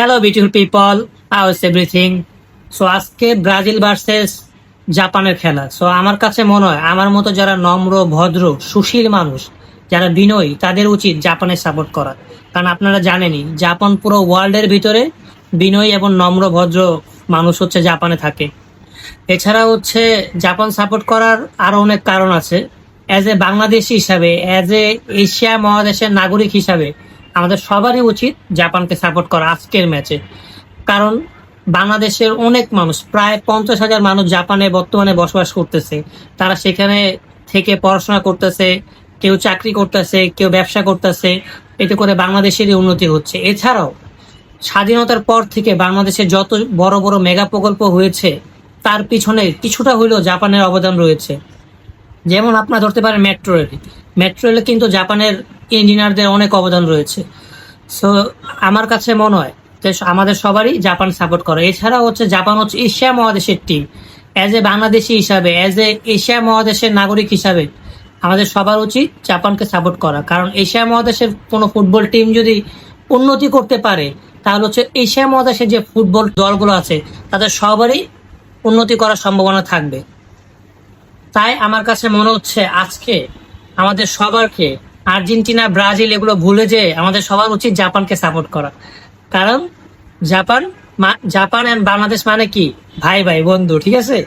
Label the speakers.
Speaker 1: Hello beautiful people, how is everything. So আজকে Brazil versus জাপানের খেলা। সো আমার কাছে মনে হয় আমার মতো যারা নম্র ভদ্র সুশীল মানুষ, যারা বিনয়ী, তাদের উচিত জাপানের সাপোর্ট করা। কারণ আপনারা জানেনই জাপান পুরো ওয়ার্ল্ডের ভিতরে বিনয়ী এবং নম্র ভদ্র মানুষ হচ্ছে জাপানে থাকে। এছাড়া হচ্ছে জাপান সাপোর্ট করার আরো অনেক কারণ আছে। অ্যাজ এ বাংলাদেশি হিসাবে, অ্যাজ এ এশিয়া মহাদেশের নাগরিক হিসাবে আমাদের সবারই উচিত জাপানকে সাপোর্ট করা আজকের ম্যাচে। কারণ বাংলাদেশের অনেক মানুষ, প্রায় 50,000 মানুষ জাপানে বর্তমানে বসবাস করতেছে। তারা সেখানে থেকে পড়াশোনা করতেছে, কেউ চাকরি করতেছে, কেউ ব্যবসা করতেছে। এতে করে বাংলাদেশেরই উন্নতি হচ্ছে। এছাড়াও স্বাধীনতার পর থেকে বাংলাদেশে যত বড় বড় মেগা প্রকল্প হয়েছে তার পিছনে কিছুটা হইলেও জাপানের অবদান রয়েছে। যেমন আপনারা ধরতে পারেন মেট্রো রেল। মেট্রো রেলে কিন্তু জাপানের ইঞ্জিনিয়ারদের অনেক অবদান রয়েছে। সো আমার কাছে মনে হয় যে আমাদের সবারই জাপান সাপোর্ট করে। এছাড়া হচ্ছে জাপান হচ্ছে এশিয়া মহাদেশের টিম। অ্যাজ এ বাংলাদেশি হিসাবে, অ্যাজ এ এশিয়া মহাদেশের নাগরিক হিসাবে আমাদের সবার উচিত জাপানকে সাপোর্ট করা। কারণ এশিয়া মহাদেশের কোনো ফুটবল টিম যদি উন্নতি করতে পারে তাহলে হচ্ছে এশিয়া মহাদেশের যে ফুটবল দলগুলো আছে তাদের সবারই উন্নতি করার সম্ভাবনা থাকবে। তাই আমার কাছে মনে হচ্ছে আজকে আমাদের সবারকে আর্জেন্টিনা ব্রাজিল এগুলো ভুলে যেয়ে আমাদের সবার উচিত জাপানকে সাপোর্ট করা। কারণ জাপান জাপান এন্ড বাংলাদেশ মানে কি ভাই ভাই বন্ধু, ঠিক আছে।